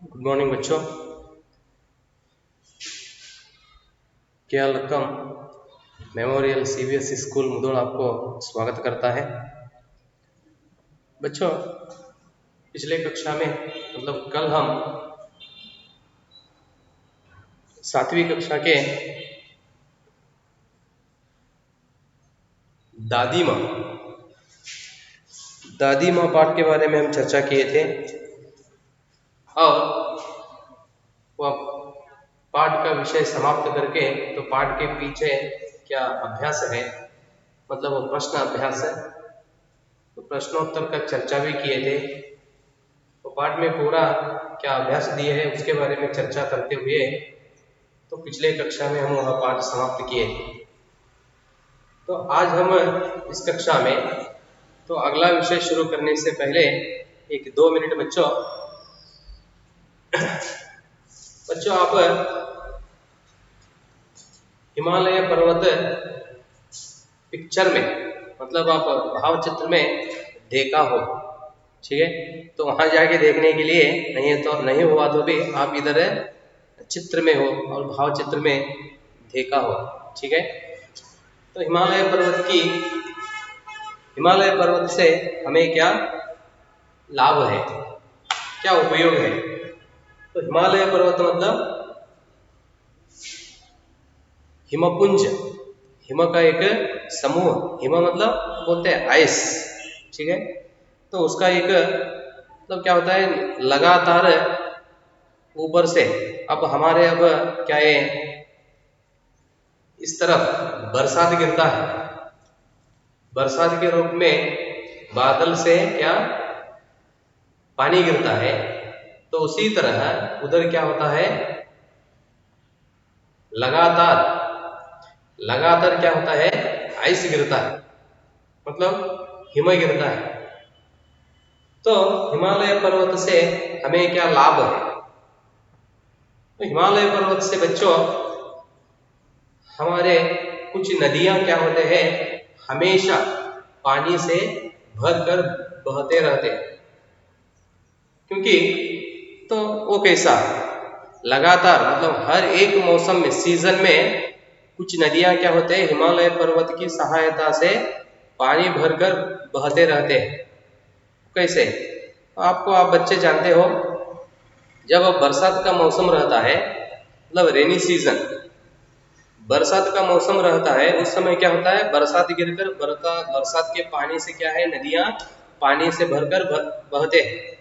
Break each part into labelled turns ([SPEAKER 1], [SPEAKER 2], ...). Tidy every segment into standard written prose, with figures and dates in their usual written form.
[SPEAKER 1] Good morning बच्चों। KL memorial CBSE school Mudhol आपको स्वागत करता है। बच्चों, पिछले कक्षा में कल हम 7वीं कक्षा के दादी माँ पाठ के बारे में हम चर्चा किए थे और वह पाठ का विषय समाप्त करके तो पाठ के पीछे क्या अभ्यास है, वो प्रश्न अभ्यास है, तो प्रश्नोत्तर का चर्चा भी किए थे। तो पाठ में पूरा क्या अभ्यास दिए है उसके बारे में चर्चा करते हुए तो पिछले कक्षा में हम वह पाठ समाप्त किए। तो आज हम इस कक्षा में तो अगला विषय शुरू करने से पहले 1-2 मिनट बच्चों आप हिमालय पर्वत पिक्चर में आप भाव चित्र में देखा हो, ठीक है। तो वहां जाके देखने के लिए नहीं हुआ तो भी आप इधर चित्र में हो और भाव चित्र में देखा हो, ठीक है। तो हिमालय पर्वत से हमें क्या लाभ है, क्या उपयोग है। तो हिमालय पर्वत हिमपुंज, हिम का एक समूह, हिम बोलते हैं आइस, ठीक है। तो उसका एक क्या होता है, लगातार ऊपर से अब क्या है, इस तरफ बरसात गिरता है, बरसात के रूप में बादल से क्या पानी गिरता है। तो उसी तरह उधर क्या होता है, लगातार क्या होता है, आइस गिरता है, हिम गिरता है। तो हिमालय पर्वत से हमें क्या लाभ है। तो हिमालय पर्वत से बच्चों हमारे कुछ नदियां क्या होते हैं, हमेशा पानी से भरकर बहते रहते हैं। क्योंकि तो वो कैसा लगातार हर एक मौसम में, सीजन में कुछ नदियां क्या होते हैं, हिमालय पर्वत की सहायता से पानी भरकर बहते रहते हैं। कैसे, आप बच्चे जानते हो, जब बरसात का मौसम रहता है, रेनी सीजन, बरसात का मौसम रहता है, उस समय क्या होता है, बरसात गिरकर बरसात के पानी से क्या है, नदियां पानी से भरकर बहते हैं।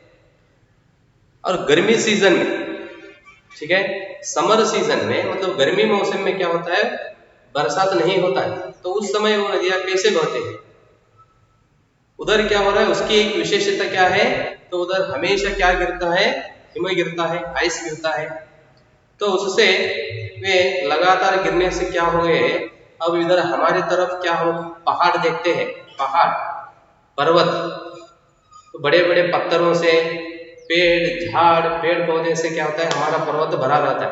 [SPEAKER 1] और गर्मी सीजन में, ठीक है, समर सीजन में गर्मी मौसम में क्या होता है, बरसात नहीं होता है। तो उस समय वो नदियां कैसे बहते हैं, उधर क्या हो रहा है, उसकी एक विशेषता क्या है, तो उधर हमेशा क्या गिरता है, हिम गिरता है, आइस गिरता है। तो उससे वे लगातार गिरने से क्या हो गए, अब इधर हमारी तरफ क्या हम पहाड़ देखते हैं, पहाड़ पर्वत, तो बड़े बड़े पत्थरों से, पेड़ पौधे से क्या होता है, हमारा पर्वत भरा रहता है।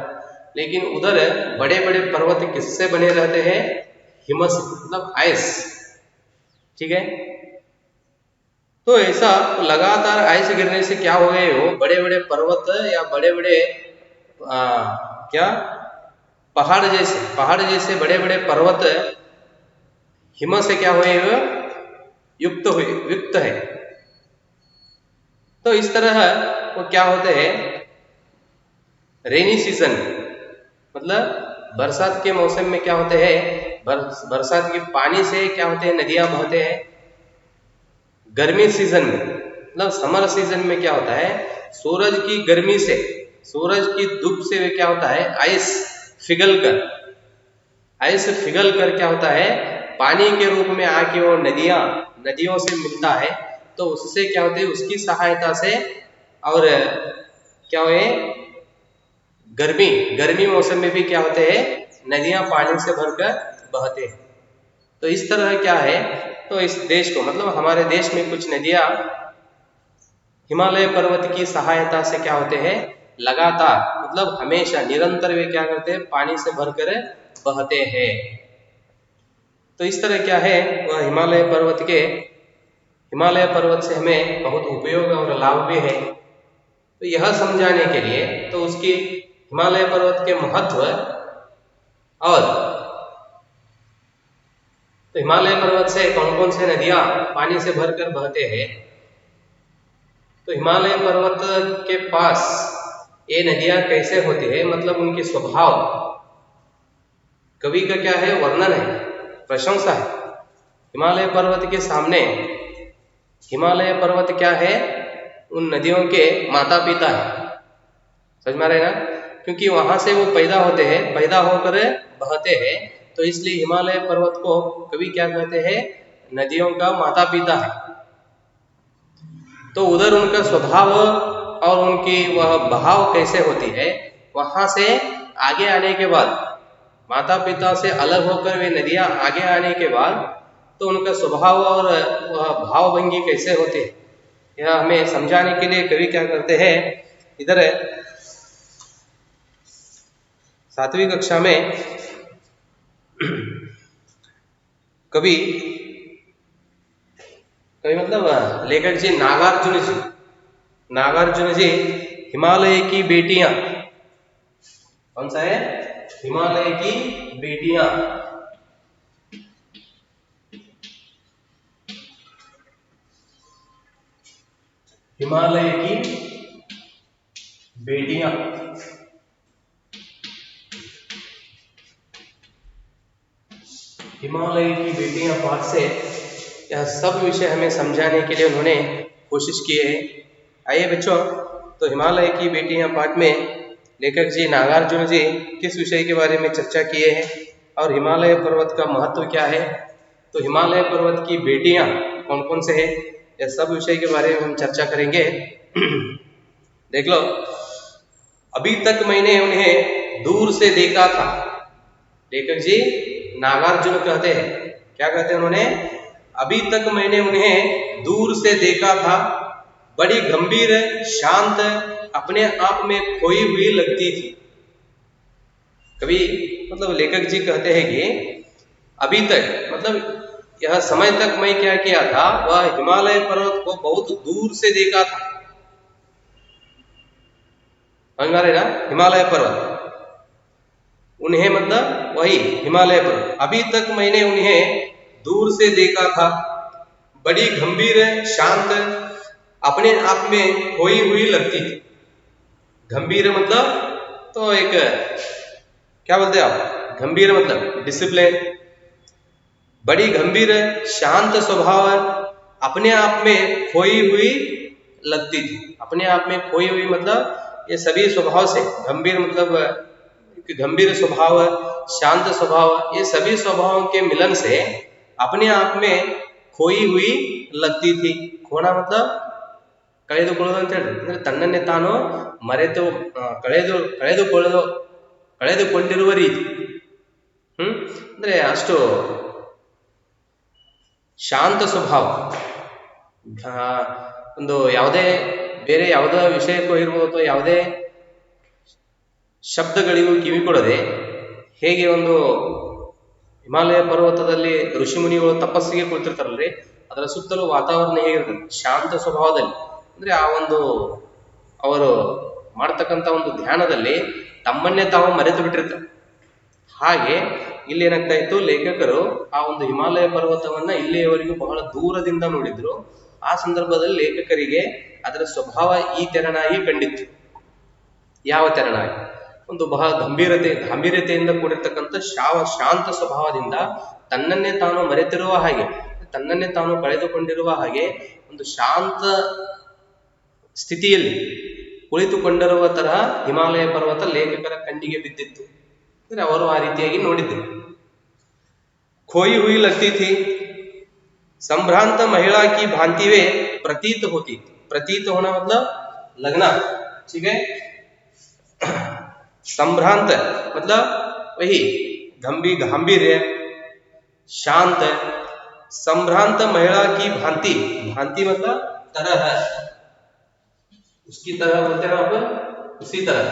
[SPEAKER 1] लेकिन उधर बड़े बड़े पर्वत किससे बने रहते हैं, हिम से, आइस, ठीक है। तो ऐसा लगातार आइस गिरने से क्या हो गए, हो बड़े बड़े पर्वत या बड़े बड़े क्या पहाड़ जैसे बड़े बड़े पर्वत हिम से क्या हुए, युक्त है। तो इस तरह वो क्या होते हैं, रेनी सीजन बरसात के मौसम में क्या होते हैं, बरसात के पानी से क्या होते हैं, नदियां बहते हैं। गर्मी सीजन में समर सीजन में क्या होता है, सूरज की गर्मी से, सूरज की धूप से क्या होता है, आइस पिघल कर क्या होता है, पानी के रूप में आके वो नदियों से मिलता है। तो उससे क्या होते है, उसकी सहायता से, और क्या हुए, गर्मी मौसम में भी क्या होते हैं, नदियां पानी से भरकर बहते हैं। तो इस तरह क्या है, तो इस देश को हमारे देश में कुछ नदियां हिमालय पर्वत की सहायता से क्या होते हैं, लगातार हमेशा निरंतर वे क्या करते हैं, पानी से भरकर बहते हैं। तो इस तरह क्या है, वह हिमालय पर्वत से हमें बहुत उपयोग और लाभ भी है। तो यह समझाने के लिए तो उसकी हिमालय पर्वत के महत्व और तो हिमालय पर्वत से कौन कौन से नदियां पानी से भरकर बहते हैं, तो हिमालय पर्वत के पास ये नदियां कैसे होती है, मतलब उनके स्वभाव, कवि का क्या है, वर्णन है, प्रशंसा है। हिमालय पर्वत के सामने हिमालय पर्वत क्या है, उन नदियों के माता पिता है, समझ में आ रहे ना, क्योंकि वहां से वो पैदा होते हैं, पैदा होकर बहते हैं, तो इसलिए हिमालय पर्वत को कवि क्या कहते हैं, नदियों का माता पिता है। तो उधर उनका स्वभाव और उनकी वह बहाव कैसे होती है, वहां से आगे आने के बाद, माता पिता से अलग होकर वे नदियां आगे आने के बाद, तो उनका स्वभाव और वह भावभंगी कैसे होते हैं, यह हमें समझाने के लिए कवि क्या करते हैं, इधर 7वीं कक्षा में कवि मतलब लेखक जी नागार्जुन जी हिमालय की बेटियां, कौन सा है, हिमालय की बेटियां, हिमालय की बेटियां, हिमालय की बेटियां पाठ से यह सब विषय हमें समझाने के लिए उन्होंने कोशिश की है। आइए बच्चों, तो हिमालय की बेटियां पाठ में लेखक जी नागार्जुन जी किस विषय के बारे में चर्चा किए हैं और हिमालय पर्वत का महत्व क्या है, तो हिमालय पर्वत की बेटियां कौन कौन से हैं, यह सब विषय के बारे में हम चर्चा करेंगे। देख लो, अभी तक मैंने उन्हें दूर से देखा था, लेखक जी नागार्जुन कहते हैं, क्या कहते हैं उन्होंने, अभी तक मैंने उन्हें दूर से देखा था, बड़ी गंभीर, शांत, अपने आप में खोई हुई लगती थी। कभी मतलब लेखक जी कहते हैं कि अभी तक मतलब यह समय तक मैं क्या किया था, वह हिमालय पर्वत को बहुत दूर से देखा था, समझ ना, हिमालय पर्वत, उन्हें मतलब वही हिमालय पर्वत, अभी तक मैंने उन्हें दूर से देखा था, बड़ी गंभीर, शांत, अपने आप में खोई हुई लगती थी। गंभीर मतलब तो एक क्या बोलते हैं आप, गंभीर मतलब डिसिप्लिन, बड़ी गंभीर, शांत स्वभाव, अपने आप में खोई हुई लगती थी। अपने आप में खोई हुई मतलब ये सभी स्वभाव से, गंभीर मतलब गंभीर स्वभाव, शांत स्वभाव, ये सभी स्वभावों के मिलन से अपने आप में खोई हुई लगती थी। खोना मतलब ಕಳೆದುಕೊಳ್ಳೋದು ಅಂತ ಹೇಳಿ, ಅಂದ್ರೆ ತನ್ನನ್ನೇ ತಾನು ಮರೆತು ಕಳೆದುಕೊಂಡಿರುವ ರೀತಿ, ಅಂದ್ರೆ ಅಷ್ಟು ಶಾಂತ ಸ್ವಭಾವ, ಒಂದು ಯಾವುದೇ ಬೇರೆ ಯಾವುದೇ ವಿಷಯಕ್ಕೂ ಇರ್ಬೋದು ಅಥವಾ ಯಾವುದೇ ಶಬ್ದಗಳಿಗೂ ಕಿವಿ ಕೊಡದೆ, ಹೇಗೆ ಒಂದು ಹಿಮಾಲಯ ಪರ್ವತದಲ್ಲಿ ಋಷಿಮುನಿಗಳು ತಪಸ್ಸಿಗೆ ಕುಳಿತಿರ್ತಾರಲ್ರಿ, ಅದರ ಸುತ್ತಲೂ ವಾತಾವರಣ ಹೇಗಿರ್ತದೆ, ಶಾಂತ ಸ್ವಭಾವದಲ್ಲಿ, ಅಂದ್ರೆ ಆ ಒಂದು ಅವರು ಮಾಡ್ತಕ್ಕಂಥ ಒಂದು ಧ್ಯಾನದಲ್ಲಿ ತಮ್ಮನ್ನೇ ತಾವು ಮರೆತು ಬಿಟ್ಟಿರ್ತಾರೆ. ಹಾಗೆ ಇಲ್ಲಿ ಏನಾಗ್ತಾ ಇತ್ತು, ಲೇಖಕರು ಆ ಒಂದು ಹಿಮಾಲಯ ಪರ್ವತವನ್ನ ಇಲ್ಲಿಯವರೆಗೂ ಬಹಳ ದೂರದಿಂದ ನೋಡಿದ್ರು. ಆ ಸಂದರ್ಭದಲ್ಲಿ ಲೇಖಕರಿಗೆ ಅದರ ಸ್ವಭಾವ ಈ ತೆರನಾಗಿ ಕಂಡಿತ್ತು. ಯಾವ ತೆರನಾಗಿ, ಒಂದು ಬಹಳ ಗಾಂಭೀರ್ಯತೆಯಿಂದ ಕೂಡಿರ್ತಕ್ಕಂಥ ಶಾಂತ ಸ್ವಭಾವದಿಂದ ತನ್ನನ್ನೇ ತಾನು ಮರೆತಿರುವ ಹಾಗೆ, ತನ್ನನ್ನೇ ತಾನು ಕಳೆದುಕೊಂಡಿರುವ ಹಾಗೆ ಒಂದು ಶಾಂತ ಸ್ಥಿತಿಯಲ್ಲಿ ಕುಳಿತುಕೊಂಡಿರುವ ತರಹ ಹಿಮಾಲಯ ಪರ್ವತ ಲೇಖಕರ ಕಣ್ಣಿಗೆ ಬಿದ್ದಿತ್ತು. ಅಂದ್ರೆ ಅವರು ಆ ರೀತಿಯಾಗಿ ನೋಡಿದ್ರು. खोई हुई लगती थी, संभ्रांत महिला की भांति वे प्रतीत होती। प्रतीत होना मतलब लगना, ठीक है। संभ्रांत मतलब वही गांभीर्य, शांत, संभ्रांत महिला की भांति, भांति मतलब तरह, उसकी तरह बोलते हैं आप, उसी तरह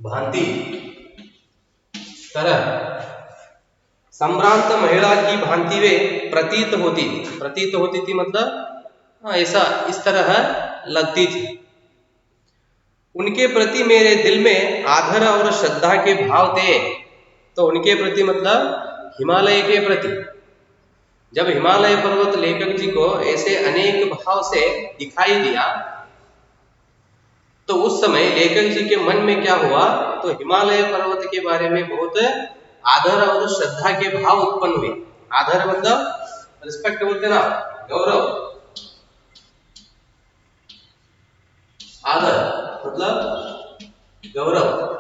[SPEAKER 1] भांति, तरह, संभ्रांत महिला की भांति वे प्रतीत होती थी मतलब ऐसा इस तरह लगती थी। उनके प्रति मेरे दिल में आदर और श्रद्धा के भाव थे। तो उनके प्रति मतलब हिमालय के प्रति। जब हिमालय पर्वत लेखक जी को ऐसे अनेक भाव से दिखाई दिया तो उस समय लेखक जी के मन में क्या हुआ, तो हिमालय पर्वत के बारे में बहुत आदर और श्रद्धा के भाव उत्पन्न हुए। आदर मतलब रिस्पेक्ट बोलते ना, गौरव। आदर मतलब गौरव।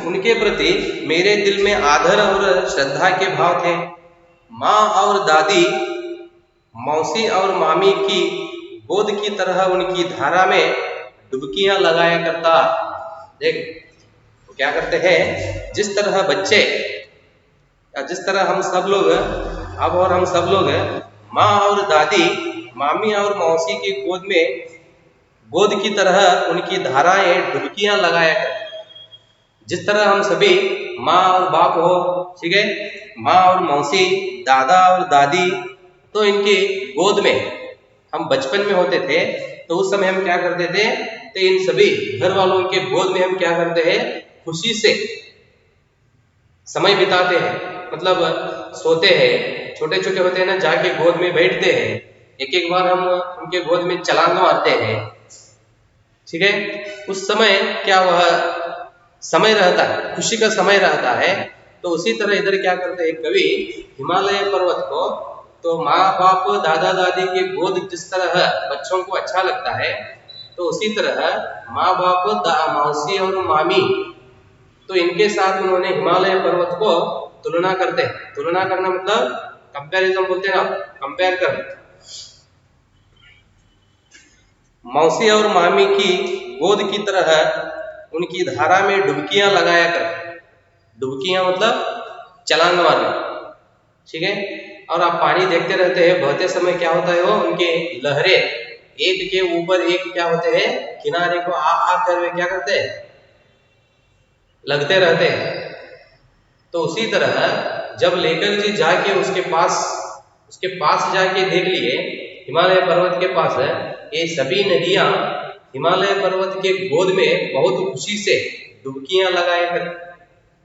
[SPEAKER 1] उनके प्रति मेरे दिल में आदर और श्रद्धा के भाव थे। माँ और दादी, मौसी और मामी की गोद की तरह उनकी धारा में डुबकियां लगाया करता। देख तो क्या करते हैं, जिस तरह बच्चे, जिस तरह हम सब लोग अब और हम सब लोग माँ और दादी, मामी और मौसी की गोद की तरह उनकी धाराएं डुबकियां लगाया करते। जिस तरह हम सभी माँ और बाप हो, ठीक है, माँ और मौसी, दादा और दादी, तो इनकी गोद में हम बचपन में होते थे तो उस समय हम क्या करते थे, तो इन सभी घर वालों के गोद में हम क्या करते हैं, खुशी से समय बिताते हैं। मतलब सोते हैं, छोटे छोटे होते हैं ना, जाके गोद में बैठते हैं, एक एक बार हम उनके गोद में छलांग मारते हैं, ठीक है। उस समय क्या वह समय रहता है, खुशी का समय रहता है। तो उसी तरह इधर क्या करते हैं कवि, हिमालय पर्वत को तो माँ बाप दादा दादी के गोद जिस तरह बच्चों को अच्छा लगता है, तो उसी तरह माँ बाप मौसी और मामी, तो इनके साथ उन्होंने हिमालय पर्वत को तुलना करते हैं। तुलना करना मतलब कंपैरिजन बोलते हैं ना, कंपेयर कर। मौसी और मामी की गोद की तरह उनकी धारा में डुबकियां लगाया कर। डुबकियां मतलब छलांग मारना, ठीक है। और आप पानी देखते रहते हैं, बहते समय क्या होता है, वो उनके लहरें एक के ऊपर एक क्या होते हैं, किनारे को आ कर वे क्या करते हैं, लगते रहते हैं। तो उसी तरह जब लेखक जी जाके उसके पास जाके देख लिए, हिमालय पर्वत के पास है, ये सभी नदियां हिमालय पर्वत के गोद में बहुत खुशी से डुबकियां लगाए कर।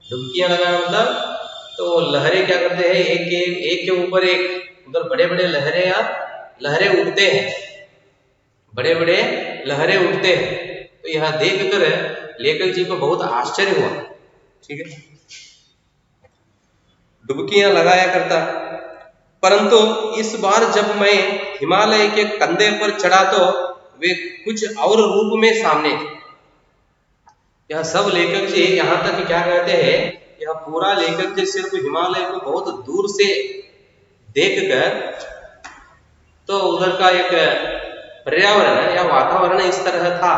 [SPEAKER 1] डुबकियां लगाना मतलब तो लहरें क्या करते हैं, एक के ऊपर एक, उधर बड़े बड़े लहरें उठते हैं, बड़े बड़े लहरें उठते हैं। तो यह देखकर लेखक जी को बहुत आश्चर्य हुआ, ठीक है, डुबकियां लगाया करता। परंतु इस बार जब मैं हिमालय के कंधे पर चढ़ा तो वे कुछ और रूप में सामने थे। यह सब लेखक जी यहाँ तक क्या कहते हैं, यह पूरा लेखक जी सिर्फ हिमालय को बहुत दूर से देखकर, तो उधर का एक पर्यावरण या वातावरण इस तरह था,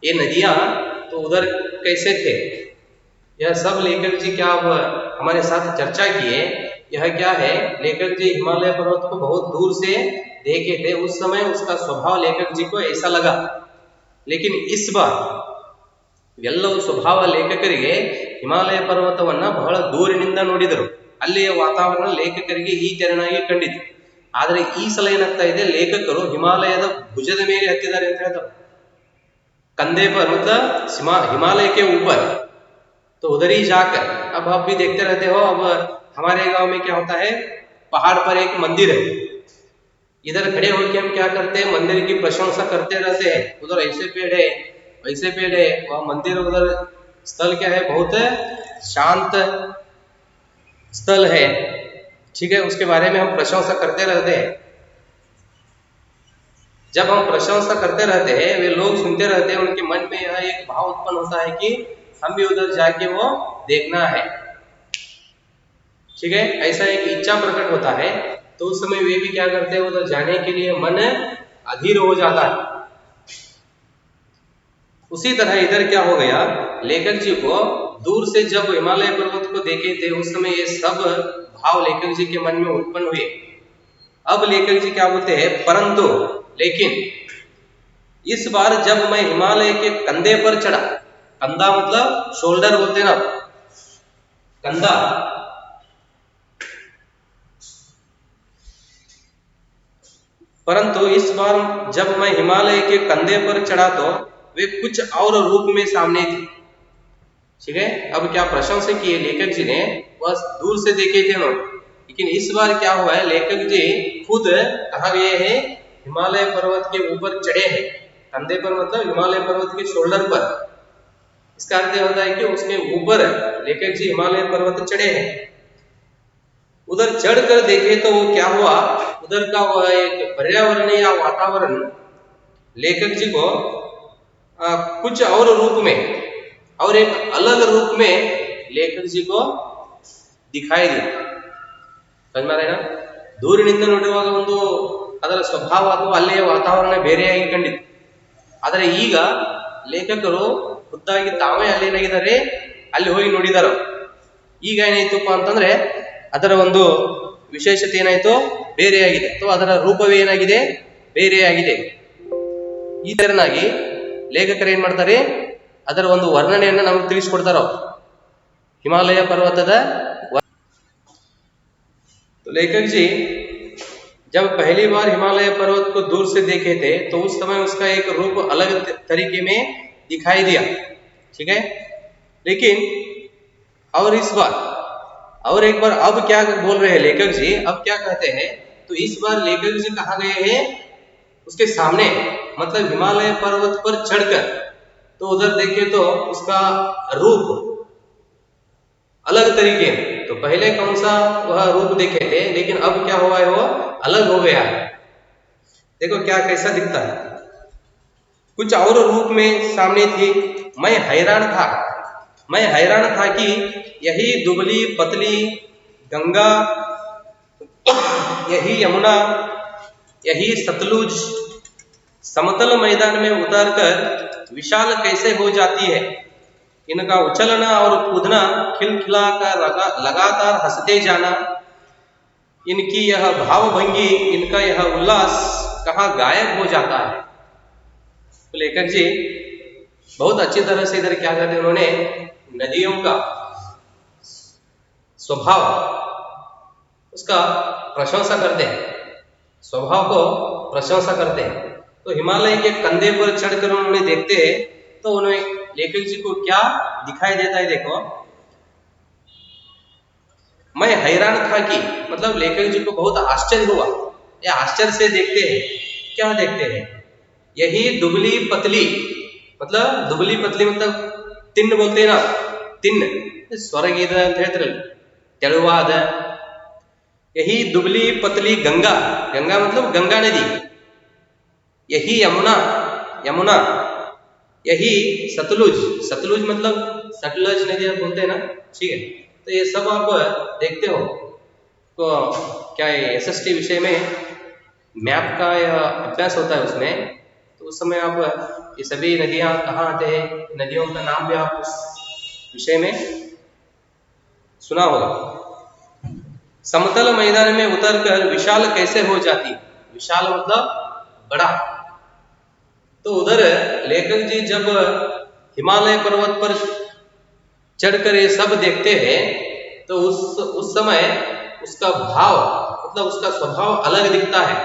[SPEAKER 1] ये नदियां तो उधर कैसे थे, यह सब लेखक जी क्या हमारे साथ चर्चा किए। यह क्या है, लेखक जी हिमालय पर्वत को बहुत दूर से देखे थे, उस समय उसका स्वभाव लेखक जी को ऐसा लगा। लेकिन इस बार ಎಲ್ಲವೂ ಸ್ವಭಾವ ಲೇಖಕರಿಗೆ ಹಿಮಾಲಯ ಪರ್ವತವನ್ನ ಬಹಳ ದೂರಿನಿಂದ ನೋಡಿದರು, ಅಲ್ಲಿಯ ವಾತಾವರಣ ಲೇಖಕರಿಗೆ ಈ ತೆರನಾಗಿ ಕಂಡಿತು. ಆದರೆ ಈ ಸಲ ಏನಾಗ್ತಾ ಇದೆ, ಲೇಖಕರು ಹಿಮಾಲಯದ ಭುಜದ ಮೇಲೆ ಹತ್ತಿದ್ದಾರೆ ಅಂತ ಹೇಳ್ತಾರೆ, कंधे पर मतलब हिमालय के ऊपर। तो उधर ही जाकर अब आप भी देखते रहते हो, अब हमारे गांव में क्या होता है, पहाड़ पर एक मंदिर है, इधर खड़े होकर हम क्या करते हैं, मंदिर की प्रशंसा करते रहते हैं, उधर ऐसे पेड़ है वैसे पेड़ है, वह मंदिर उधर स्थल क्या है, बहुत शांत स्थल है, ठीक है, उसके बारे में हम प्रशंसा करते रहते हैं। जब हम प्रशंसा करते रहते हैं, वे लोग सुनते रहते हैं, उनके मन में यह एक भाव उत्पन्न होता है कि हम भी उधर जाके वो देखना है, ठीक है, ऐसा एक इच्छा प्रकट होता है। तो उस समय वे भी क्या करते हैं, उधर जाने के लिए मन अधीर हो जाता है। उसी तरह इधर क्या हो गया, लेखक जी को दूर से जब हिमालय पर्वत को देखे थे, उस समय ये सब भाव लेखक जी के मन में उत्पन्न हुए। अब लेखक जी क्या बोलते हैं, परंतु लेकिन इस बार जब मैं हिमालय के कंधे पर चढ़ा, कंधा मतलब शोल्डर बोलते हैं ना, कंधा, परंतु इस बार जब मैं हिमालय के कंधे पर चढ़ा तो वे कुछ और रूप में सामने थी। ठीक है, अब क्या प्रशंसा की है लेखक जी ने, बस दूर से देखे थे उन्होंने, लेकिन इस बार क्या हुआ है, लेखक जी खुद कहा गए हैं हिमालय पर्वत के ऊपर चढ़े हैं। कंधे पर मतलब हिमालय पर्वत के शोल्डर पर। इसका अर्थ होता है कि उसके ऊपर लेखक जी हिमालय पर्वत चढ़े हैं। उधर चढ़कर देखे तो वो क्या हुआ, उधर का वह एक पर्यावरण या वातावरण लेखक जी को कुछ और रूप में और एक अलग रूप में लेखक जी को दिखाई दिया। समझ में ना, ದೂರಿನಿಂದ ನೋಡುವಾಗ ಒಂದು ಅದರ ಸ್ವಭಾವ ಅಥವಾ ಅಲ್ಲಿಯ ವಾತಾವರಣ ಬೇರೆಯಾಗಿ ಕಂಡಿತ್ತು. ಆದರೆ ಈಗ ಲೇಖಕರು ಖುದ್ದಾಗಿ ತಾವೇ ಅಲ್ಲೇನಾಗಿದ್ದಾರೆ, ಅಲ್ಲಿ ಹೋಗಿ ನೋಡಿದಾರ. ಈಗ ಏನಾಯ್ತಪ್ಪ ಅಂತಂದ್ರೆ ಅದರ ಒಂದು ವಿಶೇಷತೆ ಏನಾಯ್ತು, ಬೇರೆಯಾಗಿದೆ, ಅಥವಾ ಅದರ ರೂಪವೇ ಏನಾಗಿದೆ, ಬೇರೆಯಾಗಿದೆ. ಈ ತರನಾಗಿ ಲೇಖಕರು ಏನ್ ಮಾಡ್ತಾರೆ, ಅದರ ಒಂದು ವರ್ಣನೆಯನ್ನು ನಮಗೆ ತಿಳಿಸ್ಕೊಡ್ತಾರ. ಹಿಮಾಲಯ पर्वतದ तो लेखक जी जब पहली बार हिमालय पर्वत को दूर से देखे थे तो उस समय उसका एक रूप अलग तरीके में दिखाई दिया। ठीक है, लेकिन और इस बार और एक बार अब क्या बोल रहे हैं लेखक जी, अब क्या कहते हैं, तो इस बार लेखक जी कहा गए हैं उसके सामने, मतलब हिमालय पर्वत पर चढ़कर, तो उधर देखे तो उसका रूप अलग तरीके में, तो पहले कौन सा वह रूप देखे थे, लेकिन अब क्या हुआ है, वो अलग हो गया है। देखो क्या कैसा दिखता है, कुछ और रूप में सामने थी। मैं हैरान था कि यही दुबली पतली गंगा, यही यमुना, यही सतलुज समतल मैदान में उतरकर विशाल कैसे हो जाती है। इनका उछलना और कूदना, खिलखिला कर लगातार हंसते जाना, इनकी यह भावभंगी, इनका यह उल्लास कहाँ गायब हो जाता है। तो लेखक जी बहुत अच्छी तरह से इधर क्या कहते हैं, उन्होंने नदियों का स्वभाव उसका प्रशंसा करते हैं, स्वभाव को प्रशंसा करते हैं। तो हिमालय के कंधे पर चढ़कर उन्होंने देखते हैं तो उन्हें लेखक जी को क्या दिखाई देता है। देखो, मैं हैरान था कि, मतलब लेखक जी को बहुत आश्चर्य हुआ, या आश्चर्य से देखते हैं, क्या देखते हैं, यही दुबली पतली, मतलब दुबली पतली मतलब तिन्न बोलते हैं ना, तिन्न ಸ್ವರಗೀತ ಅಂತ ಹೇಳ್ತಿರಲ್ಲ, ತೆಳುವಾದ, यही दुबली पतली गंगा, गंगा मतलब गंगा नदी, यही यमुना, यमुना, यही सतलुज, सतलुज मतलब सतलज नदी बोलते हैं ना। ठीक है, तो ये सब आप देखते हो, तो क्या एसएसटी विषय में मैप का अभ्यास होता है उसमें, तो उस समय आप ये सभी नदियां कहाँ आते हैं, नदियों का नाम भी आप उस विषय में सुना होगा। समतल मैदान में उतरकर विशाल कैसे हो जाती, विशाल मतलब बड़ा। तो उधर लेखक जी जब हिमालय पर्वत पर चढ़कर ये सब देखते हैं तो उस समय उसका भाव मतलब उसका स्वभाव अलग दिखता है।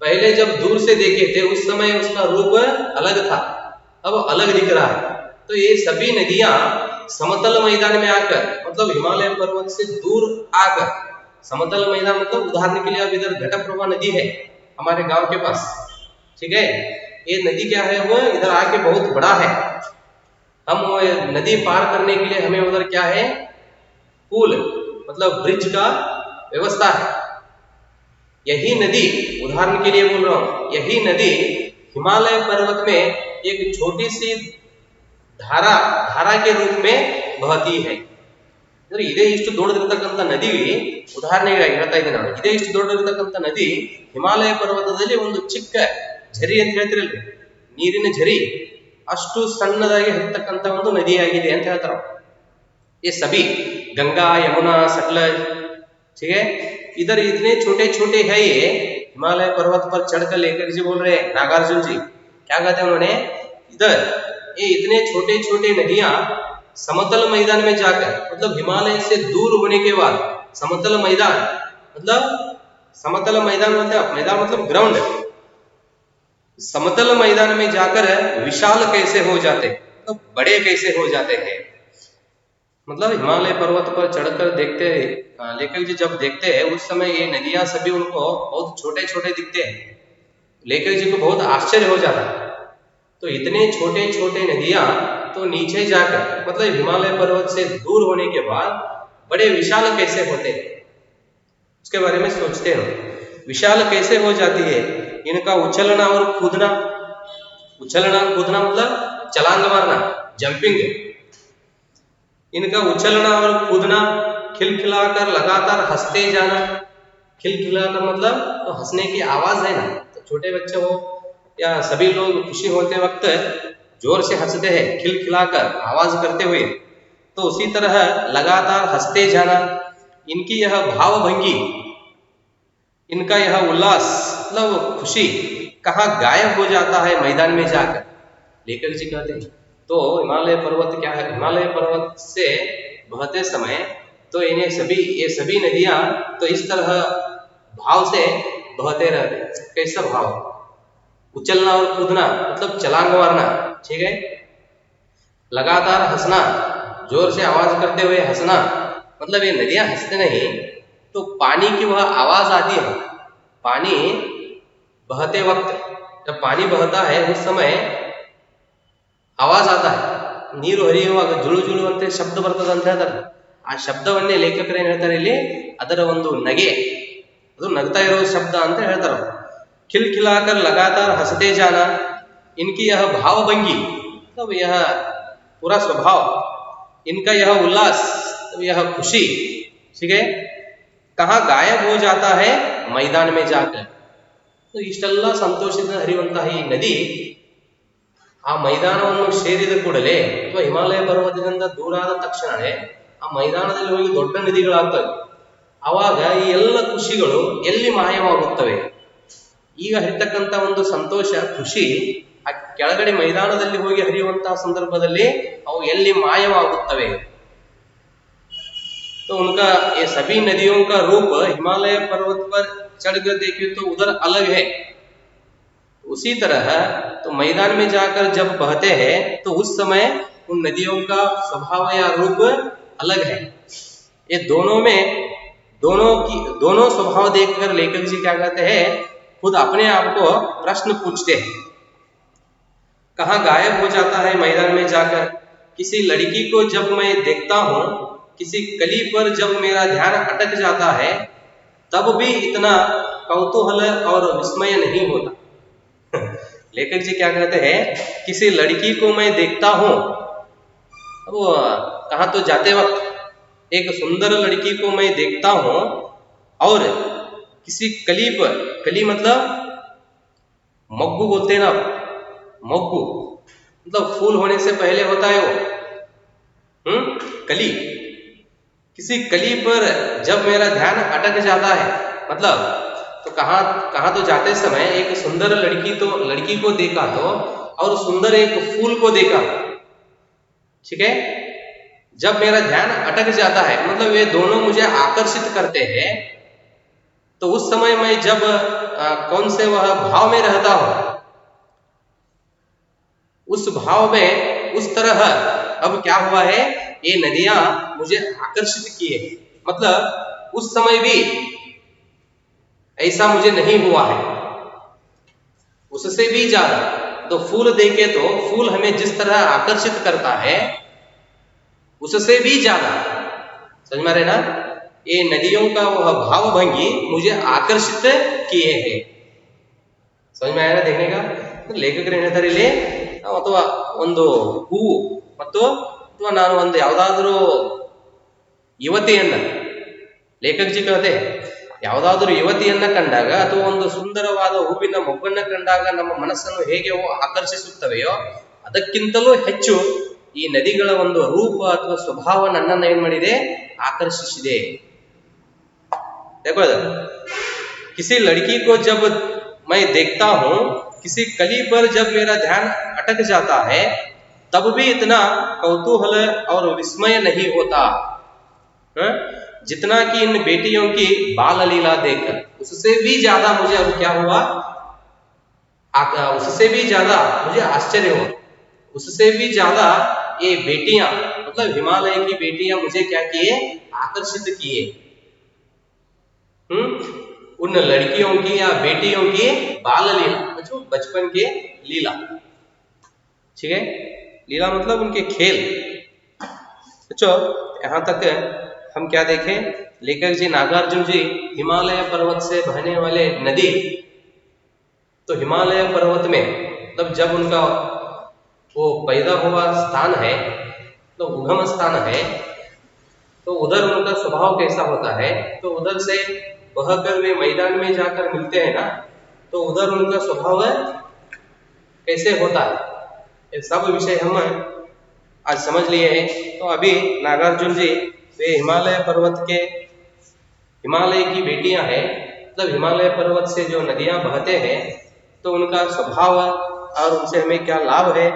[SPEAKER 1] पहले जब दूर से देखे थे उस समय उसका रूप अलग था, अब अलग दिख रहा है। तो ये सभी नदियां समतल मैदान में आकर, मतलब हिमालय पर्वत से दूर आकर, समतल मैदान मतलब उदाहरण के लिए अब इधर घटप्रभा नदी है हमारे गांव के पास। ठीक है, ये नदी क्या है, वो इधर आके बहुत बड़ा है, हम वो नदी पार करने के लिए हमें उधर क्या है, पुल मतलब ब्रिज का व्यवस्था है। यही नदी, उदाहरण के लिए बोल रहा हूं, यही नदी हिमालय पर्वत में एक छोटी सी धारा के रूप में बहती है। ಇದೇ ಇಷ್ಟು ದೊಡ್ಡದಿರತಕ್ಕಂಥ ನದಿ, ಉದಾಹರಣೆಗೆ ಹೇಳ್ತಾ ಇದ್ದೀನಿ ನಾನು, ಇದೇ ಇಷ್ಟು ದೊಡ್ಡದಿರತಕ್ಕಂಥ ನದಿ ಹಿಮಾಲಯ ಪರ್ವತದಲ್ಲಿ ಒಂದು ಚಿಕ್ಕ ಝರಿ ಅಂತ ಹೇಳ್ತಿರಲ್ರಿ, ನೀರಿನ ಝರಿ, ಅಷ್ಟು ಸಣ್ಣದಾಗಿ ಹರಿತಕ್ಕಂಥ ಒಂದು ನದಿಯಾಗಿದೆ ಅಂತ ಹೇಳ್ತಾರೆ। ये सभी गंगा, यमुना, सतलज, ठीक है, इधर इतने छोटे छोटे है ये हिमालय पर्वत पर चढ़कर लेकर जी बोल रहे हैं, नागार्जुन जी क्या कहते हैं उन्होंने, इधर ये इतने छोटे छोटे नदियां समतल मैदान में जाकर, मतलब हिमालय से दूर होने के बाद समतल मैदान मतलब ग्राउंड, समतल मैदान में जाकर विशाल कैसे हो जाते, तो बड़े कैसे हो जाते हैं। मतलब हिमालय पर्वत पर चढ़कर देखते हैं लेखक जी, जब देखते हैं उस समय ये नदियां सभी उनको बहुत छोटे छोटे दिखते हैं। लेखक जी को बहुत आश्चर्य हो जाता है, तो इतने छोटे छोटे नदियां तो नीचे जाकर मतलब हिमालय पर्वत से दूर होने के बाद बड़े विशाल कैसे होते हैं, उसके बारे में सोचते हैं। विशाल कैसे हो जाती है, इनका उछलना और कूदना। उछलना कूदना मतलब छलांग मारना, जंपिंग। इनका उछलना और कूदना, खिलखिलाकर लगातार हंसते जाना। खिलखिलाकर मतलब तो हंसने की आवाज है ना, तो छोटे बच्चे हो या सभी लोग खुशी होते वक्त जोर से हंसते हैं खिलखिलाकर आवाज करते हुए, तो उसी तरह लगातार हंसते जाना। इनकी यह भावभंगी, इनका यह उल्लास मतलब खुशी कहाँ गायब हो जाता है मैदान में जाकर, लेखक जी कहते हैं। तो हिमालय पर्वत क्या है, हिमालय पर्वत से बहते समय तो इन्हें सभी ये सभी नदियां तो इस तरह भाव से बहते रहते। कैसा भाव, उछलना और कूदना मतलब छलांग मारना, ठीक है। लगातार हंसना, जोर से आवाज करते हुए हंसना, मतलब ये नदियां हंसते नहीं, तो पानी की वह आवाज आती है। पानी बहते वक्त जब पानी बहता है उस समय ಆವಾಜ್ ಆತ ನೀರು ಹರಿಯುವಾಗ ಜುಳು ಜುಳು ಅಂತ ಶಬ್ದ ಬರ್ತದೆ ಅಂತ ಹೇಳ್ತಾರೆ. ಆ ಶಬ್ದವನ್ನೇ ಲೇಖಕರು ಏನ್ ಹೇಳ್ತಾರೆ ಇಲ್ಲಿ, ಅದರ ಒಂದು ನಗೆ, ಅದು ನಗ್ತಾ ಇರೋ ಶಬ್ದ ಅಂತ ಹೇಳ್ತಾರೆ. खिलखिलाकर लगातार हंसते जाना, इनकी यह भावभंगी तब यह पूरा स्वभाव, इनका यह उल्लास तब यह खुशी, ठीक है, कहाँ गायब हो जाता है मैदान में जाकर. तो ಇಷ್ಟೆಲ್ಲ ಸಂತೋಷದಿಂದ ಹರಿಯುವಂತಹ ಈ ನದಿ ಆ ಮೈದಾನವನ್ನು ಸೇರಿದ ಕೂಡಲೇ ಅಥವಾ ಹಿಮಾಲಯ ಪರ್ವತದಿಂದ ದೂರಾದ ತಕ್ಷಣವೇ ಆ ಮೈದಾನದಲ್ಲಿ ಹೋಗಿ ದೊಡ್ಡ ನದಿಗಳಾಗ್ತವೆ. ಆವಾಗ ಈ ಎಲ್ಲ ಖುಷಿಗಳು ಎಲ್ಲಿ ಮಾಯವಾಗುತ್ತವೆ. ಈಗ ಹರಿತಕ್ಕಂಥ ಒಂದು ಸಂತೋಷ ಖುಷಿ ಆ ಕೆಳಗಡೆ ಮೈದಾನದಲ್ಲಿ ಹೋಗಿ ಹರಿಯುವಂತಹ ಸಂದರ್ಭದಲ್ಲಿ ಅವು ಎಲ್ಲಿ ಮಾಯವಾಗುತ್ತವೆ. तो उनका ये सभी नदियों का रूप हिमालय पर्वत पर चढ़कर देखिए तो उधर अलग है. उसी तरह तो मैदान में जाकर जब बहते हैं तो उस समय उन नदियों का स्वभाव या रूप अलग है. ये दोनों में दोनों स्वभाव देखकर लेखक जी क्या कहते हैं, खुद अपने आप को प्रश्न पूछते हैं. कहाँ गायब हो जाता है मैदान में जाकर. किसी लड़की को जब मैं देखता हूँ, किसी कली पर जब मेरा ध्यान अटक जाता है, तब भी इतना कौतूहल और विस्मय नहीं होता. लेखक जी क्या कहते हैं, किसी लड़की को मैं देखता हूं, वो कहाँ तो जाते वक्त एक सुंदर लड़की को मैं देखता हूं और किसी कली पर, कली मतलब मग्गू बोलते हैं ना, मग्गू मतलब फूल होने से पहले होता है वो कली. किसी कली पर जब मेरा ध्यान अटक जाता है, मतलब तो कहाँ तो जाते समय एक सुंदर लड़की को देखा तो और सुंदर एक फूल को देखा, ठीक है. जब मेरा ध्यान अटक जाता है मतलब वे दोनों मुझे आकर्षित करते हैं, तो उस समय मैं जब कौन से वह भाव में रहता हूं, उस भाव में उस तरह अब क्या हुआ है, ये नदियां मुझे आकर्षित किए. मतलब उस समय भी ऐसा मुझे नहीं हुआ है, उससे भी ज्यादा. तो फूल देखे तो फूल हमें जिस तरह आकर्षित करता है उससे भी ज्यादा, समझ में आ रहे ना, ये नदियों का वह भावभंगी मुझे आकर्षित किए हैं. समझ में आया ना देखने का. तो ಲೇಖಕರು ಏನು ಹೇಳ್ತಾರೆ ಇಲ್ಲಿ, ಅಥವಾ ಒಂದು ಹೂವು ಅಥವಾ ನಾನು ಒಂದು ಯಾವುದಾದ್ರೂ ಯುವತಿಯನ್ನ, ಲೇಖಕ್ ಜಿ कहते ಯಾವುದಾದ್ರೂ ಯುವತಿಯನ್ನ ಕಂಡಾಗ ಅಥವಾ ಒಂದು ಸುಂದರವಾದ ಹೂವಿನ ಮೊಗ್ಗನ್ನ ಕಂಡಾಗ ನಮ್ಮ ಮನಸ್ಸನ್ನು ಹೇಗೆ ಆಕರ್ಷಿಸುತ್ತವೆಯೋ ಅದಕ್ಕಿಂತಲೂ ಹೆಚ್ಚು ಈ ನದಿಗಳ ಒಂದು ರೂಪ ಅಥವಾ ಸ್ವಭಾವ ನನ್ನನ್ನು ಏನ್ ಮಾಡಿದೆ, ಆಕರ್ಷಿಸಿದೆ. देखो किसी लड़की को जब मैं देखता हूं, किसी कली पर जब मेरा ध्यान अटक जाता है, तब भी इतना कौतूहल और विस्मय नहीं होता जितना कि इन बेटियों की बाल लीला देखकर. उससे भी ज्यादा मुझे अब क्या हुआ, उससे भी ज्यादा मुझे आश्चर्य हुआ, उससे भी ज्यादा ये बेटियां, मतलब हिमालय की बेटियां मुझे क्या किए, आकर्षित किए। उन लड़कियों की या बेटियों की बाल लीला, बचपन के लीला, ठीक है, लीला मतलब उनके खेल। बच्चों यहाँ तक हम क्या देखें, लेखक जी नागार्जुन जी हिमालय पर्वत से बहने वाले नदी, तो हिमालय पर्वत में मतलब जब उनका वो पैदा हुआ स्थान है, तो उगम स्थान है, तो उधर उनका स्वभाव कैसा होता है, तो उधर से बहकर वे मैदान में जाकर मिलते हैं ना, तो उधर उनका स्वभाव कैसे होता है, ये सब विषय हम आज समझ लिए हैं। तो अभी नागार्जुन जी वे हिमालय पर्वत के, हिमालय की बेटियां हैं, मतलब हिमालय पर्वत से जो नदियां बहते हैं, तो उनका स्वभाव और उनसे हमें क्या लाभ है,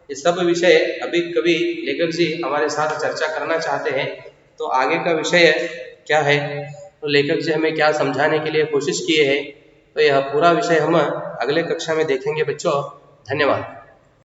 [SPEAKER 1] ये सब विषय अभी कभी लेखक जी हमारे साथ चर्चा करना चाहते हैं। तो आगे का विषय क्या है, तो लेखक जी हमें क्या समझाने के लिए कोशिश किए हैं, तो यह पूरा विषय हम अगले कक्षा में देखेंगे बच्चों। धन्यवाद।